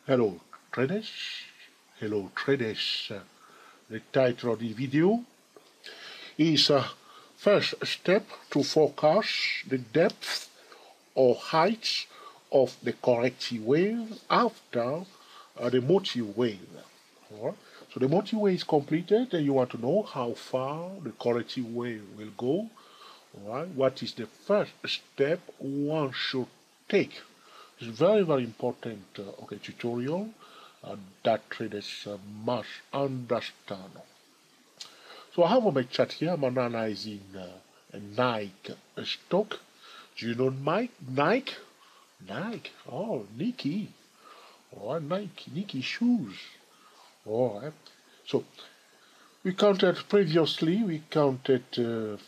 Hello traders, hello traders. The title of the video is first step to forecast the depth or height of the corrective wave after the motive wave. Right? So the motive wave is completed and you want to know how far the corrective wave will go. Right? What is the first step one should take? It's very, very important tutorial that traders must understand. So I have on my chart here, I'm analyzing a Nike stock. Do you know Nike? Nike, oh, Nike. Oh, Nike shoes. All right. So we counted previously, we counted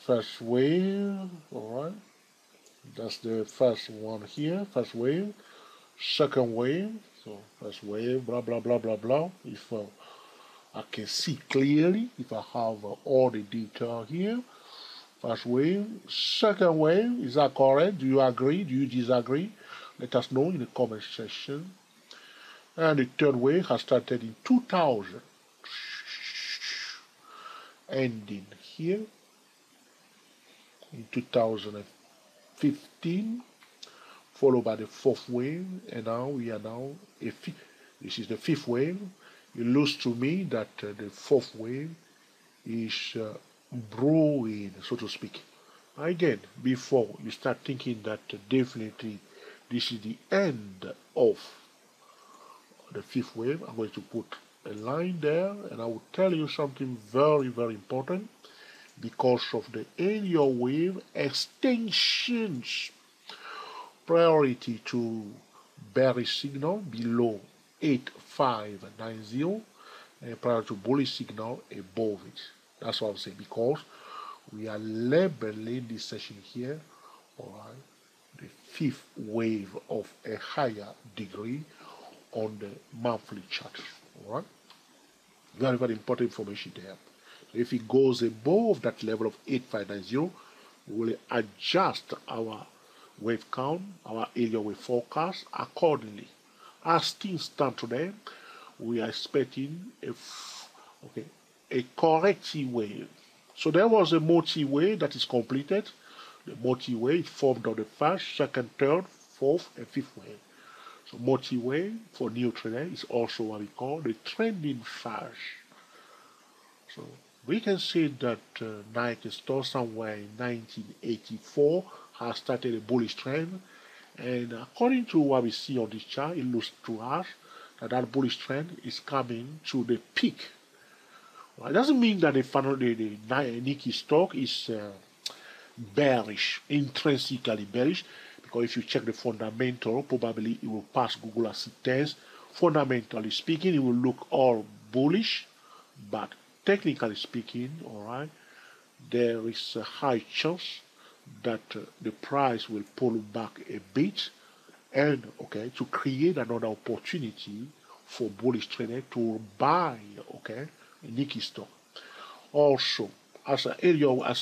first wave, all right. That's the first one here, first wave, second wave, so first wave, blah, blah, blah, blah, blah. If I can see clearly, if I have all the data here, first wave, second wave, is that correct? Do you agree? Do you disagree? Let us know in the comment section. And the third wave has started in 2000, ending here in 2015, followed by the fourth wave, and now we are now this is the fifth wave. It looks to me that the fourth wave is brewing, so to speak. Again, before you start thinking that definitely this is the end of the fifth wave, I'm going to put a line there, and I will tell you something very, very important. Because of the Elliott wave extensions, priority to bearish signal below 8590 and prior to bullish signal above it. That's what I'm saying, because we are labeling this session here, all right, the fifth wave of a higher degree on the monthly chart. All right, very, very important information there. So if it goes above that level of 8590, we will adjust our wave count, our Elliott wave forecast accordingly. As things stand today, we are expecting a corrective wave. So there was a motive wave that is completed. The motive wave formed on the first, second, third, fourth, and fifth wave. So motive wave for new trader is also what we call the trending phase. So we can see that Nike store somewhere in 1984 has started a bullish trend, and according to what we see on this chart, it looks to us that that bullish trend is coming to the peak. Well, it doesn't mean that the Nike stock is bearish, intrinsically bearish, because if you check the fundamental, probably it will pass Google Asset test. Fundamentally speaking, it will look all bullish, but technically speaking, all right, there is a high chance that the price will pull back a bit, and to create another opportunity for bullish trader to buy Nike stock. Also, as an Elliott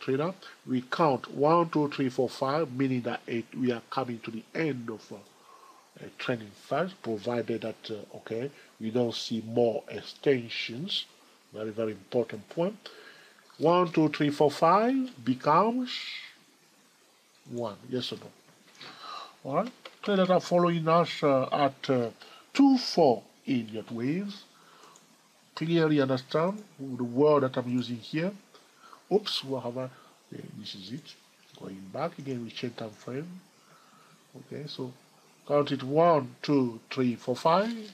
trader, we count 1, 2, 3, 4, 5, meaning that we are coming to the end of a trending phase, provided that we don't see more extensions. Very, very important point. 1, 2, 3, 4, 5 becomes 1. Yes or no? All right. Traders are following us at 2, 4 Elliott waves. Clearly understand the word that I'm using here. Oops, what have I? Okay, this is it. Going back again, we change time frame. Okay, so count it 1, 2, 3, 4, 5.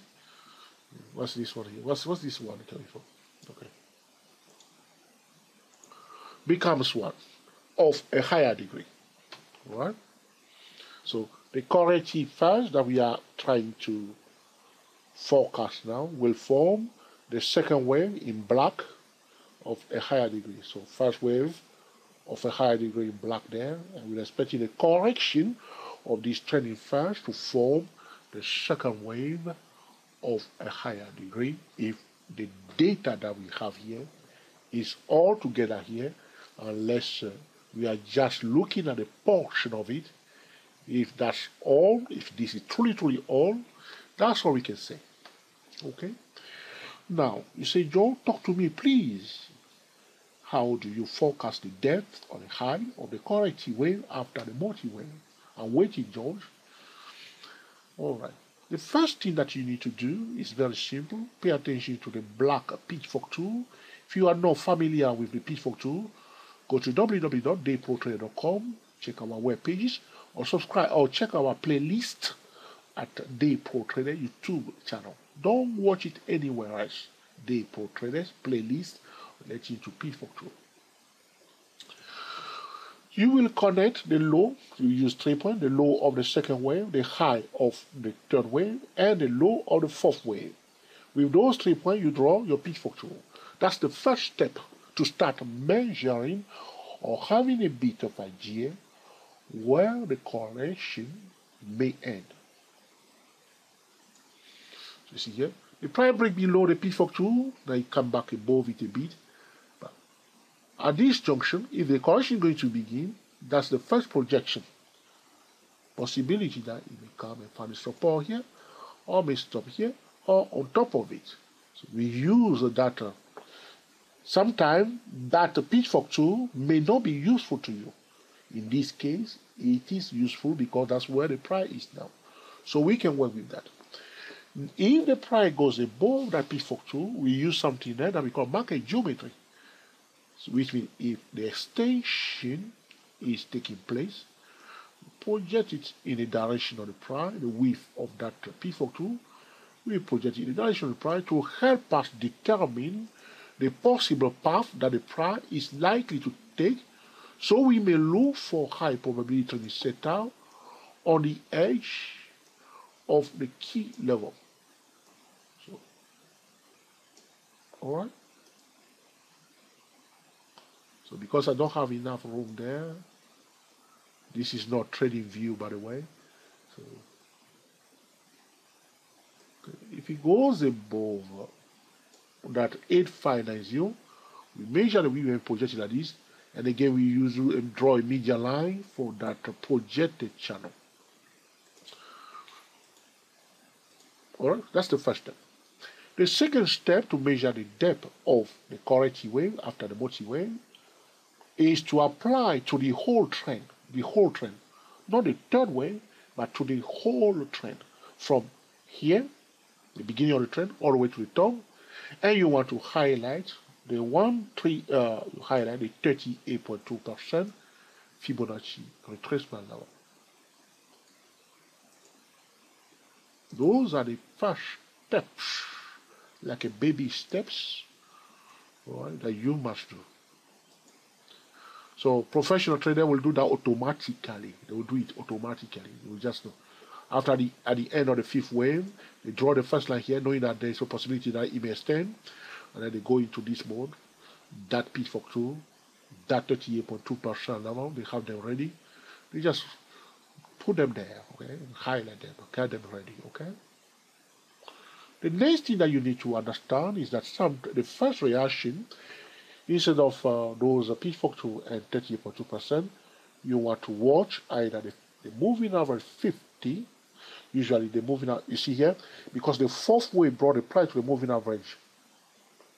What's this one here? What's this one coming from? Okay. Becomes one of a higher degree. Right? So the corrective phase that we are trying to forecast now will form the second wave in black of a higher degree. So first wave of a higher degree in black there, and we're expecting a correction of this trending phase to form the second wave of a higher degree if the data that we have here is all together here, unless we are just looking at a portion of it. If that's all, if this is truly all, That's all we can say. Okay? Now, you say, Joe, talk to me, please. How do you forecast the depth or the height of the corrective wave after the multi-wave? I'm waiting, George. All right. The first thing that you need to do is very simple. Pay attention to the black pitchfork tool. If you are not familiar with the pitchfork tool, go to www.dayprotrader.com, check our web pages, or subscribe or check our playlist at Day Pro Trader YouTube channel. Don't watch it anywhere else. Day Pro Traders playlist relating to pitchfork tool. You will connect the low, you use 3 points, the low of the second wave, the high of the third wave, and the low of the fourth wave. With those 3 points, you draw your pitchfork tool. That's the first step to start measuring or having a bit of idea where the correction may end. So you see here, the price break below the pitchfork tool, then you come back above it a bit. But at this junction, if the correction is going to begin, that's the first projection. Possibility that it may come and find a support here, or may stop here, or on top of it. So we use the data. Sometimes that pitchfork tool may not be useful to you. In this case, it is useful because that's where the price is now. So we can work with that. If the price goes above that pitchfork tool, we use something there that we call market geometry. So which means if the extension is taking place, project it in the direction of the price, the width of that pitchfork tool, we project it in the direction of the price to help us determine the possible path that the price is likely to take, so we may look for high probability to be set out on the edge of the key level. So, all right. So because I don't have enough room there, this is not trading view, by the way. So okay. If it goes above that 8590, we measure the VWAP projected like this, and again we use draw a media line for that projected channel. Alright, that's the first step. The second step to measure the depth of the corrective wave after the multi-wave is to apply to the whole trend, not the third wave, but to the whole trend, from here, the beginning of the trend, all the way to the top. And you want to highlight the highlight the 38.2% Fibonacci retracement level. Those are the first steps, like a baby steps, right, that you must do. So professional trader will do that automatically. They will do it automatically. You will just know. After at the end of the fifth wave, they draw the first line here, knowing that there is a possibility that it may extend, and then they go into this mode, that pitchfork tool, that 38.2% level, they have them ready. They just put them there, okay, and highlight them, get them ready, okay. The next thing that you need to understand is that the first reaction, instead of those pitchfork tool and 38.2%, you want to watch either the moving average 50. Usually the moving average, you see here, because the fourth wave brought the price to the moving average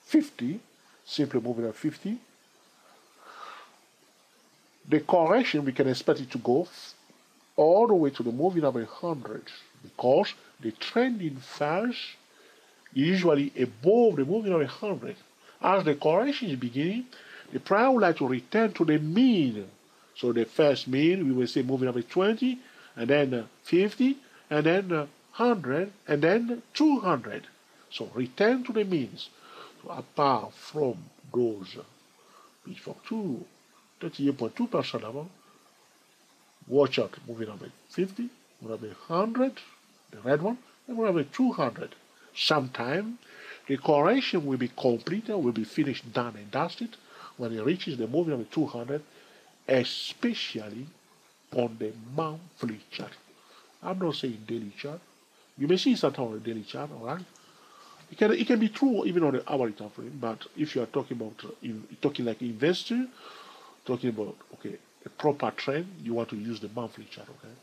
50, simply moving at 50. The correction, we can expect it to go all the way to the moving average 100, because the trending phase is usually above the moving average 100. As the correction is beginning, the price would like to return to the mean. So the first mean, we will say moving average 20, and then 50, and then 100, and then 200. So return to the means. So apart from those pitchfork 2, 38.2% level, watch out, moving average 50, moving average 100, the red one, and moving average 200. Sometime the correction will be completed, will be finished, done and dusted when it reaches the moving average 200, especially on the monthly chart. I'm not saying daily chart. You may see something on the daily chart, all right? It can be true even on the hourly time frame, but if you are talking about talking like investor, talking about a proper trend, you want to use the monthly chart, okay?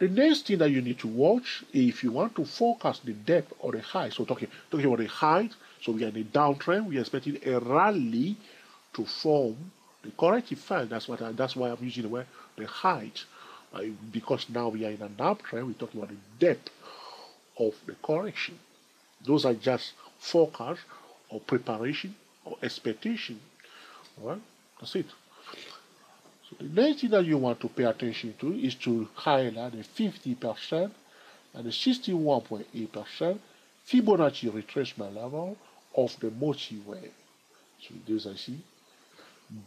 The next thing that you need to watch, if you want to forecast the depth or the height, so talking about the height, so we are in a downtrend, we are expecting a rally to form the corrective file. That's why I'm using the word the height, because now we are in an uptrend. We're talking about the depth of the correction. Those are just forecast or preparation or expectation. All right, that's it. So the next thing that you want to pay attention to is to highlight the 50% and the 61.8% Fibonacci retracement level of the Mochi wave. So those I see.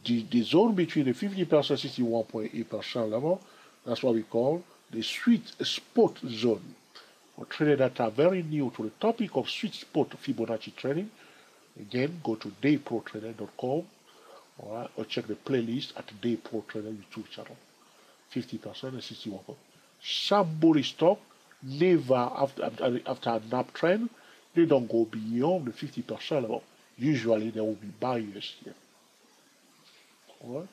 The zone between the 50% 61.8% level, that's what we call the sweet spot zone. For traders that are very new to the topic of sweet spot Fibonacci trading, again, go to dayprotrader.com, all right, or check the playlist at dayprotrader YouTube channel. 50% and 61%. Some bullish stock never, after an uptrend, they don't go beyond the 50% level. Usually there will be buyers here. All right.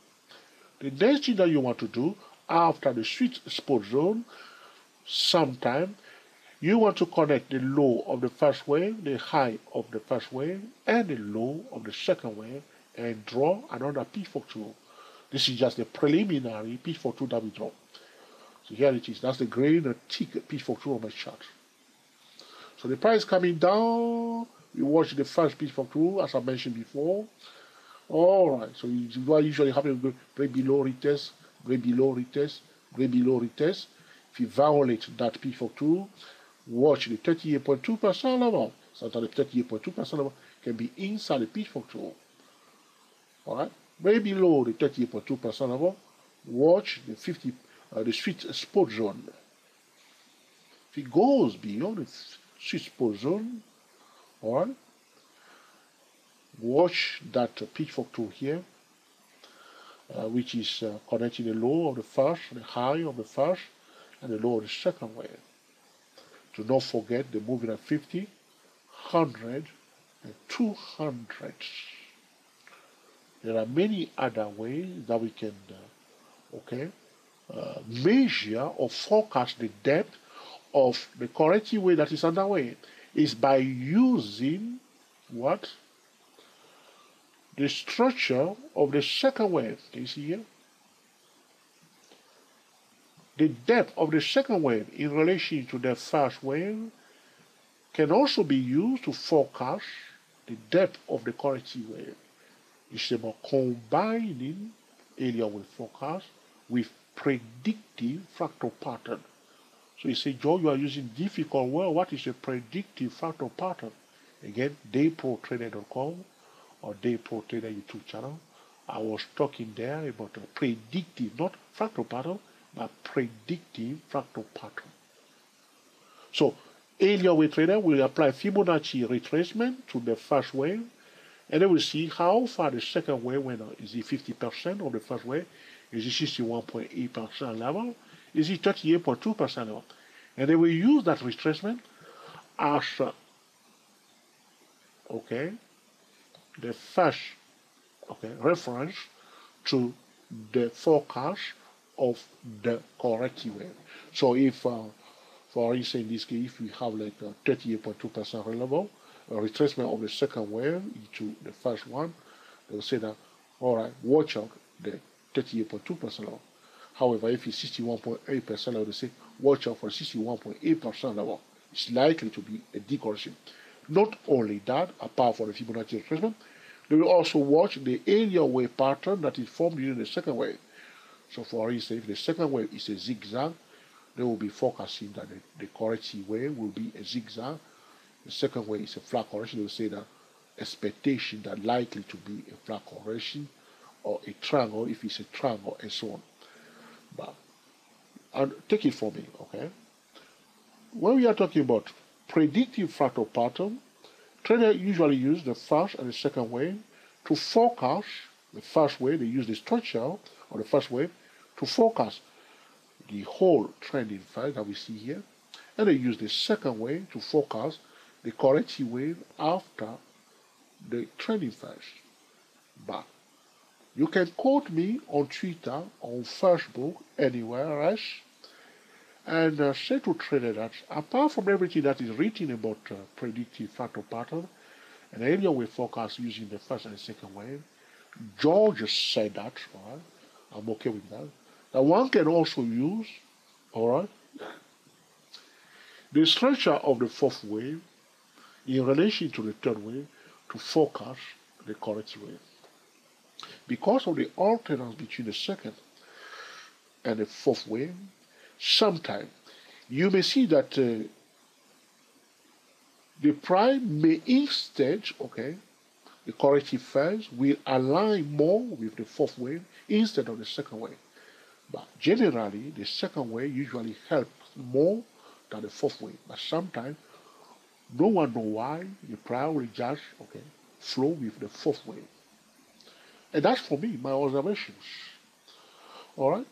The next thing that you want to do after the sweet spot zone, sometime you want to connect the low of the first wave, the high of the first wave, and the low of the second wave, and draw another P42. This is just the preliminary P42 that we draw. So here it is. That's the green and thick P42 on my chart. So the price coming down. We watch the first P42 as I mentioned before. All right. So what usually happens, break below retest, break below retest, break below retest. If you violate that P42, watch the 38.2% level. Sometimes the 38.2% level can be inside the P42. All right, way below the 38.2% level, watch the sweet spot zone. If it goes beyond the sweet spot zone, all right, watch that P42 here, which is connecting the low of the first, the high of the first, and the low of the second wave. Do not forget the moving at 50, 100, and 200. There are many other ways that we can measure or forecast the depth of the corrective wave that is underway. Is by using what? The structure of the second wave. Can you see here? The depth of the second wave in relation to the first wave can also be used to forecast the depth of the corrective wave. It's about combining Elliott wave forecast with predictive fractal pattern. So you say, Joe, you are using difficult word. What is a predictive fractal pattern? Again, dayprotrader.com or dayprotrader YouTube channel. I was talking there about a predictive, not fractal pattern, but predictive fractal pattern. So Elliott wave trader will apply Fibonacci retracement to the first wave, and then we'll see how far the second wave went on. Is it 50% of the first wave? Is it 61.8% level? Is it 38.2% level? And then we use that retracement as the first reference to the forecast of the corrective wave. So if, for instance, in this case, if we have like a 38.2% level, a retracement of the second wave into the first one, they will say that, all right, watch out the 38.2% level. However, if it's 61.8% level, they say, watch out for 61.8% level. It's likely to be a decorrection. Not only that, apart from the Fibonacci retracement, they will also watch the Elliott wave pattern that is formed during the second wave. So for instance, if the second wave is a zigzag, they will be forecasting that the corrective wave will be a zigzag. The second wave is a flat correction. They will say that expectation that likely to be a flat correction or a triangle if it's a triangle and so on. But and take it from me, okay? When we are talking about predictive fractal pattern, traders usually use the first and the second wave to forecast the first wave. They use the structure of the first wave to forecast the whole trending file that we see here, and they use the second wave to forecast the corrective wave after the trending phase. But you can quote me on Twitter, on Facebook, anywhere else, And say to trader that apart from everything that is written about predictive factor pattern, and area we forecast using the first and second wave, George said that, all right, I'm okay with that. That one can also use, all right, the structure of the fourth wave in relation to the third wave to forecast the corrective wave. Because of the alternance between the second and the fourth wave, sometimes you may see that the prime may instead, okay, the corrective phase will align more with the fourth wave instead of the second wave. But generally, the second wave usually helps more than the fourth wave. But sometimes, no one knows why the prime will just, okay, flow with the fourth wave. And that's for me, my observations. All right?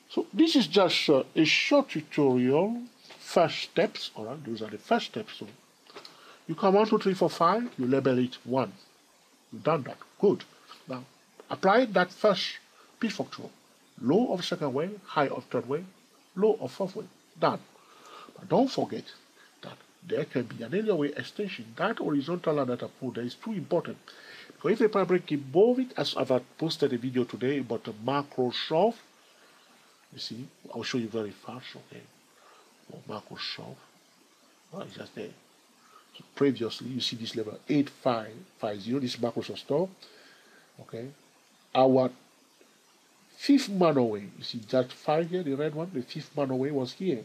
So this is just a short tutorial, first steps, all right? Those are the first steps. So you come 1, 2, 3, 4, 5, you label it 1. You've done that. Good. Now, apply that first P factor. Low of second wave, high of third wave, low of fourth wave. Done. But don't forget that there can be an area wave extension. That horizontal line that I put there is too important. Because if the prime break above it, as I've posted a video today about the macro shove, you see, I'll show you very fast, okay? Or macro shove. Oh, it's just there. So previously, you see this level 8550, this macro shove stop. Okay. Our fifth man away, you see that 5 here, the red one, the fifth man away was here.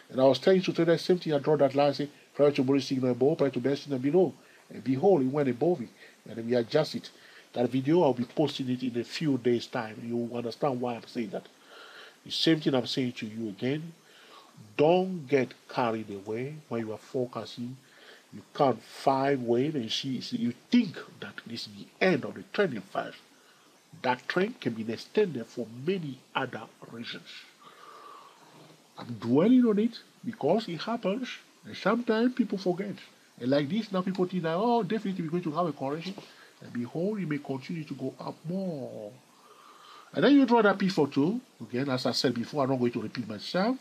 And I was telling you to tell that same thing, I draw that line, say, prior to bullish signal above, prior to bear signal below. And behold, it went above it. And then we adjust it. That video, I'll be posting it in a few days' time. You understand why I'm saying that. The same thing I'm saying to you again. Don't get carried away when you are forecasting. You count 5 waves and you think that this is the end of the trending phase. That trend can be extended for many other reasons. I'm dwelling on it because it happens, and sometimes people forget. And like this, now people think that, oh, definitely we're going to have a correction, and behold, it may continue to go up more. And then you draw that P42, again, as I said before, I'm not going to repeat myself.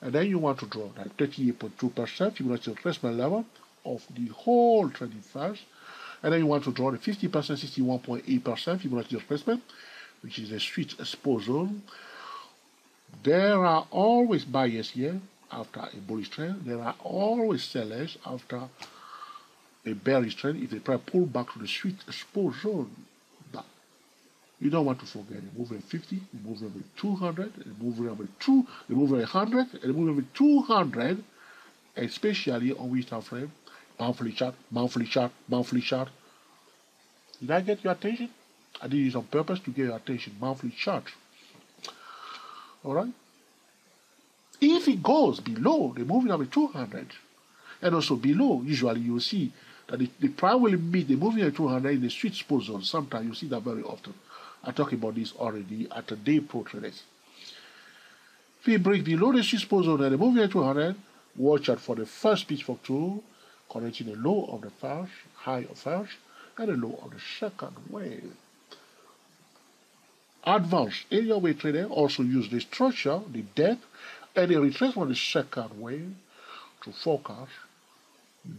And then you want to draw that 38.2% Fibonacci retracement level of the whole trading phase. And then you want to draw the 50%, 61.8% Fibonacci retracement, which is a sweet exposure zone. There are always buyers here after a bullish trend. There are always sellers after a bearish trend if they try to pull back to the sweet exposure zone. But you don't want to forget the movement 50, the movement with 200, the movement with 2, the movement 100, and the movement with 200, especially on which time frame, monthly chart, monthly chart, monthly chart. Did I get your attention? I did this on purpose to get your attention. Monthly chart. All right. If it goes below the moving average 200, and also below, usually you will see that the price will meet the moving average 200 in the sweet spot zone. Sometimes you see that very often. I talked about this already at the day pro traders. If it breaks below the sweet spot zone and the moving average 200, watch out for the first pitch for 2, connecting the low of the first, high of first, and the low of the second wave. Advanced area wave trader also use the structure, the depth, and the retracement of the second wave to forecast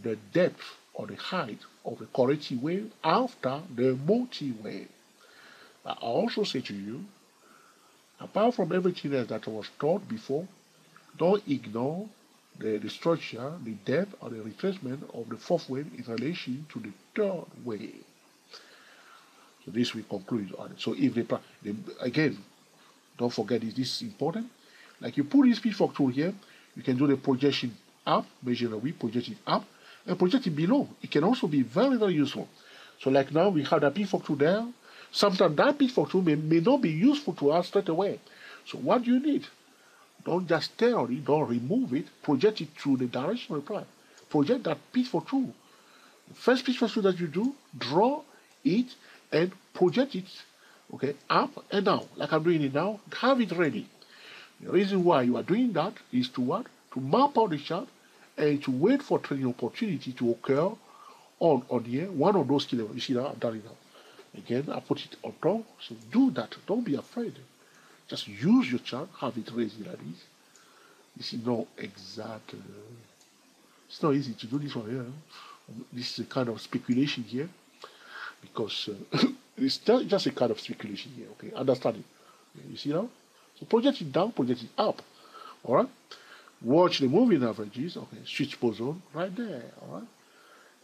the depth or the height of the corrective wave after the multi-wave. I also say to you, apart from everything else that was taught before, don't ignore the structure, the depth, or the retracement of the fourth wave in relation to the third wave. So this we conclude on it. So if again, don't forget this is important. Like you put this P4 tool here, you can do the projection up, measure the width, project it up, and project it below. It can also be very, very useful. So like now we have that P4 tool there. Sometimes that P4 tool may not be useful to us straight away. So what do you need? Don't just stay on it, don't remove it, project it through the direction of the price. Project that P4 tool. The first P4 tool that you do, draw it and project it, okay, up and down, like I'm doing it now. Have it ready. The reason why you are doing that is to what? To map out the chart and to wait for trading opportunity to occur on here, one of those key levels. You see that I've done it now. Again, I put it on top. So do that. Don't be afraid. Just use your chart, have it raised like this. This is not exact. It's not easy to do this one here. This is a kind of speculation here, because it's just a kind of speculation here. Okay, understand it. You see now? So project it down, project it up. All right. Watch the moving averages. Okay, switch boson right there. All right.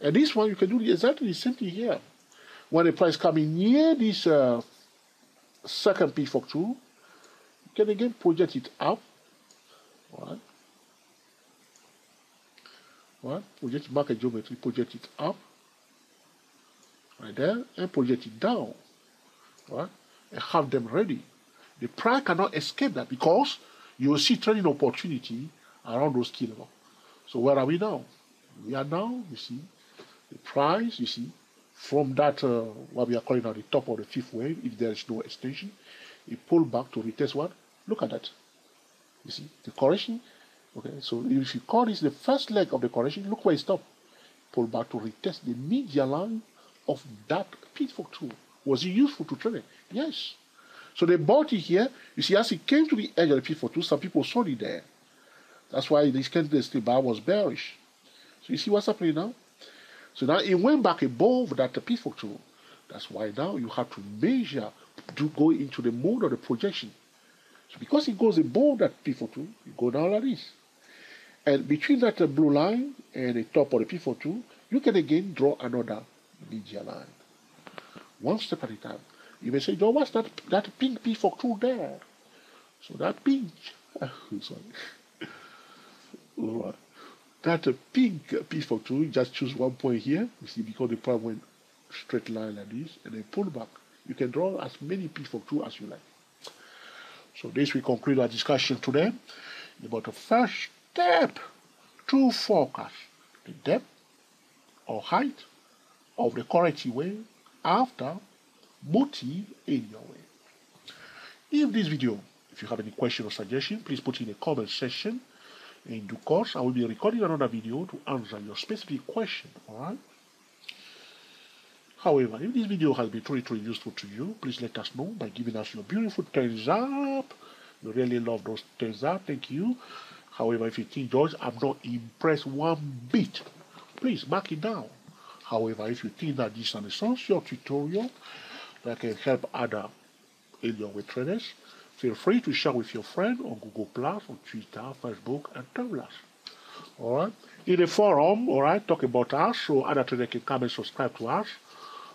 And this one you can do exactly the same thing here. When the price coming near this second pitchfork tool, you can again project it up. All right. All right. Project market geometry. Project it up. Right there, and project it down. All right. And have them ready. The price cannot escape that, because you will see trading opportunity around those key levels. So where are we now? We are now, you see, the price, you see, from that, what we are calling now the top of the fifth wave, if there is no extension, it pull back to retest what? Look at that. You see, the correction. Okay, so if you call this the first leg of the correction, look where it stopped. Pull back to retest the median line of that pitchfork tool. Was it useful to trade it? Yes. So they bought it here. You see, as it came to the edge of the pitchfork tool, some people sold it there. That's why this candlestick bar was bearish. So you see what's happening now? So now it went back above that pitchfork tool. That's why now you have to measure to go into the mode of the projection. So because it goes above that pitchfork tool, you go down like this. And between that blue line and the top of the pitchfork tool, you can again draw another median line. One step at a time. You may say, John, what's that pink pitchfork tool there? So that pink, sorry. All right. That pink pitchfork tool, just choose one point here. You see, because the price went straight line like this, and then pull back. You can draw as many pitchfork tools as you like. So this will conclude our discussion today about the first step to forecast the depth or height of the corrective wave after motive area wave. If this video, if you have any question or suggestion, please put in the comment section. In due course, I will be recording another video to answer your specific question, alright? However, if this video has been truly useful to you, please let us know by giving us your beautiful thumbs up. We really love those thumbs up, thank you. However, if you think, George, I'm not impressed one bit, please mark it down. However, if you think that this is an essential tutorial that can help other Elliott wave traders, feel free to share with your friend on Google+, on Twitter, Facebook, and Tumblr. Alright? In the forum, alright, talk about us so other traders can come and subscribe to us.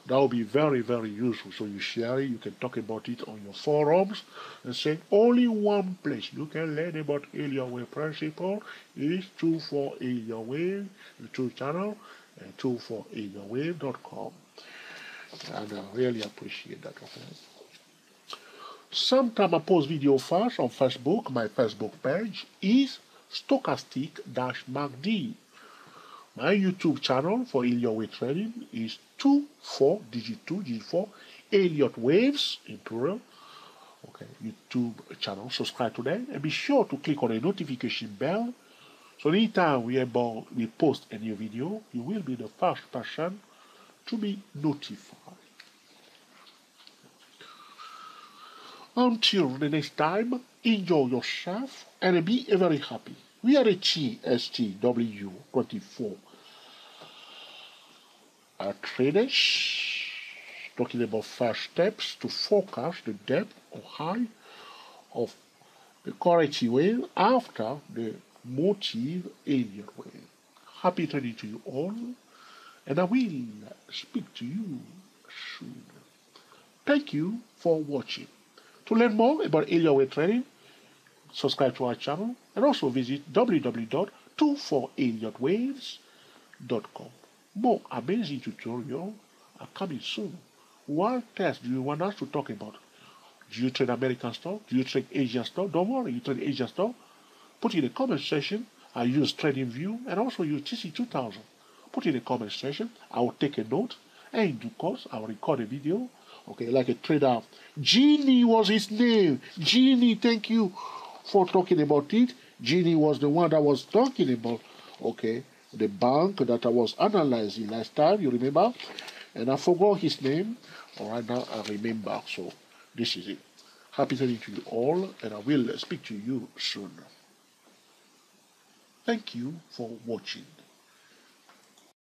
That will be very useful. So you share it, you can talk about it on your forums and say only one place you can learn about Elliott wave principle is 24 Elliott wave, YouTube channel, and 24elliottwave.com. And I really appreciate that. Okay? Sometimes I post video first on Facebook. My Facebook page is stochastic-MACD. My YouTube channel for Elliott wave trading is 24 Elliott waves in plural. Okay, YouTube channel. Subscribe to them and be sure to click on the notification bell. So anytime we post a new video, you will be the first person to be notified. Until the next time, enjoy yourself and be very happy. We are the GSTW24 traders talking about first steps to forecast the depth or height of the corrective wave after the motive Elliott wave. Happy trading to you all, and I will speak to you soon. Thank you for watching. To learn more about Elliott wave trading, subscribe to our channel and also visit www.24elliottwaves.com. More amazing tutorials are coming soon. What else do you want us to talk about? Do you trade American stock? Do you trade Asian stock? Don't worry, you trade Asian stock. Put in the comment section. I use TradingView and also use TC2000. Put in the comment section. I will take a note, and in due course, I will record a video. Okay, like a trader. Genie was his name. Genie, thank you for talking about it. Genie was the one that was talking about, okay, the bank that I was analyzing last time, you remember? And I forgot his name. All right, now I remember. So this is it. Happy studying to you all, and I will speak to you soon. Thank you for watching.